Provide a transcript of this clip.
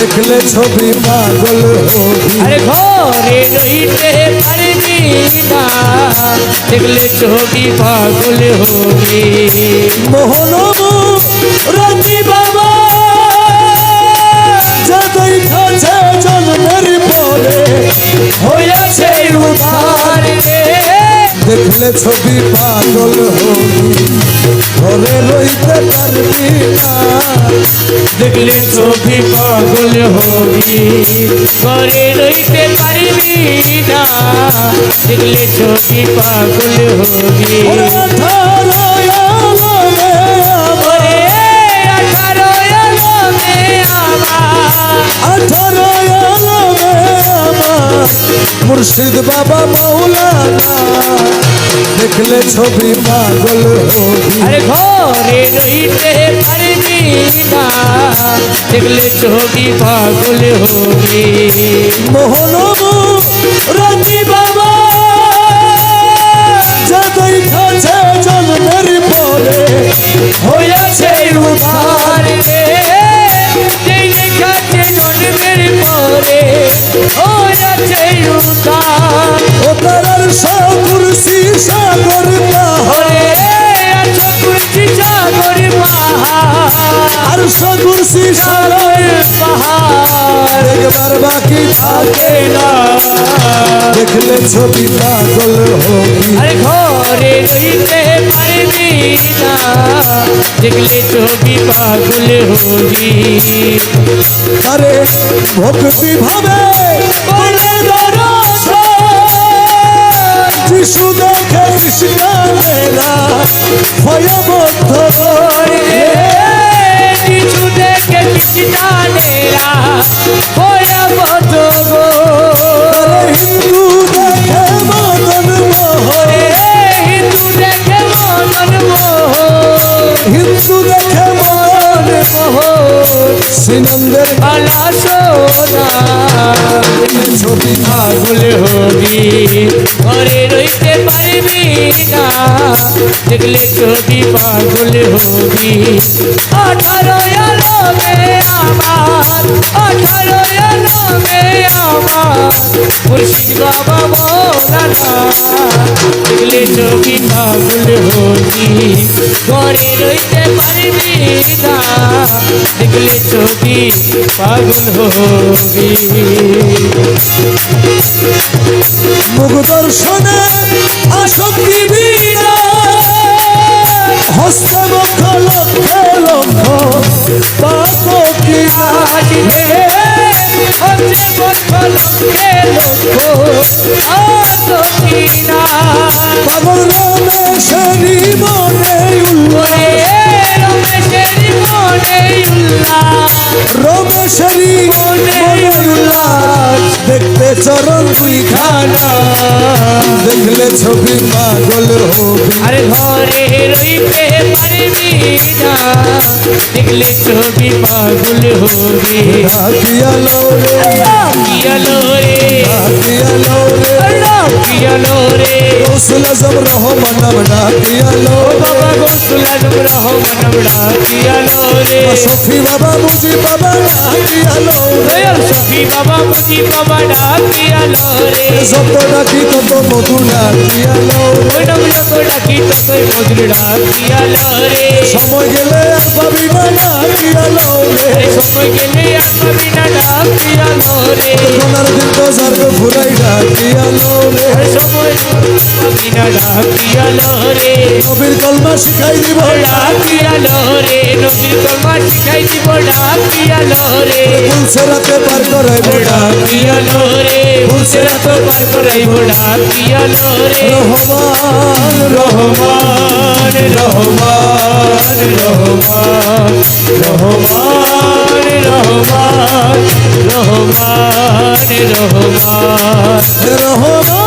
দেখলে ছবি পাগল হবি। আরে ঘরে রইতে পারবি না, দেখলে ছবি পাগল হবি। মোহনবু রতি বাবা যতই খাছে জন্মের পরে হয়েছে উদ্ধার রে, দেখলে ছবি পাগল হবি। ঘরে রইতে পারবি না, দেখলে ছবি পাগল হবি। ঘরে রইতে পারবি না, দেখলে ছবি পাগল হবি। ওরে 18 আলমে আমার, 18 আলমে আমার মুর্শিদ বাবা মৌলানা, দেখলে ছবি পাগল হবি। আরে ঘরে রইতে পারবি না, দেখলে ছবি পাগল হবি। মোহনবু রতি বাবা যতই খাছে জন্মের পরে হয়েছে উদ্ধার রে, যেই লেখাছে জন্মের পরে হয়েছে উদ্ধার। ও তার কুরসি সাগর ওরে আছো কুরসি সাগর পাহাড়, আর কুরসি সাগর পাহাড় একবার বাকি থাকে না, দেখলে ছবি পাগল হবি। আরে ঘরে রইতে পারবি না, দেখলে ছবি পাগল হবি। আরে ভক্তি ভাবে বলে দর্শন, যিশু দেখে কৃষ্ণেরা ভয়বদ্ধ রে কিছু দেখে কৃষ্ণানেরা ভয়াবহ গো। হিন্দু দেখে মদন মোহন, হিন্দু দেখে মদন মোহন, হিন্দু দেখে মদন মোহন শ্রীনন্দের আলা সোনা, ছবি পাগল হবি। ঘরে রইতে পারবি না, দেখলে ছবি পাগল হবি। 18 আলমে আমার, 18 আলমে আমার মুর্শিদ বাবা মৌলানা, দেখলে ছবি পাগল হবি। ঘরে রইতে পারবি না, দেখলে ছবি পাগল হবি। মুখ দর্শনে আসক্তি বিনা হস্তে মুখ লক্ষ্যে লক্ষ্য পাপ কিনা আসবে হচ্ছে লক্ষ্যে লক্ষ্য আতকিনা। পাগল রমেশেরই মনে ওরে রমেশের মনে উল্লাস, রমেশেরই মনে উল্লাস দেখতে চরণ দুই খানা, দেখলে ছবি পাগল হবি। আরে ঘরে রইতে পারবি না, দেখলে ছবি পাগল হবি। ডাকিয়ালো রে, কিয়ালো রে, ডাকিয়ালো রে, কিয়ালো রে, গৌসুল আজম রহমান ডাকিয়ালো বাবা গৌসুল আজম রহমান ডাকিয়ালো রে, শফি বাবা মুজি বাবা ডাকিয়ালো রে, দয়াল শফি বাবা মুজি বাবা ডাকিয়ালো রে, যত ডাকি তত মধু ডাকিয়ালো রে, ওই নাম যত ডাকি ততই মধুর ডাকিয়ালো রে, সময় গেলে আর পাবি না ডাকিয়ালো রে, সময় গেলে আর পাবি না ডাকিয়ালো রে, সোনার দিন তো স্বর্গ ফুরাই ডাকিয়ালো রে, সময় পাবি না ডাকিয়ালো রে, নবীর কলমা শিখাই দিব ডাকিয়ালো রে, নবীর কলমা শিখাই দিব ডাকিয়ালো রে, ফুলসেরাতে পার করাইব ডাকিয়ালো রে, ফুলসেরা তো পার করাইব ডাকিয়ালো রে, রহমান রহমান রহমান রহমান রহমান রহমান রহমান রহমান রহমান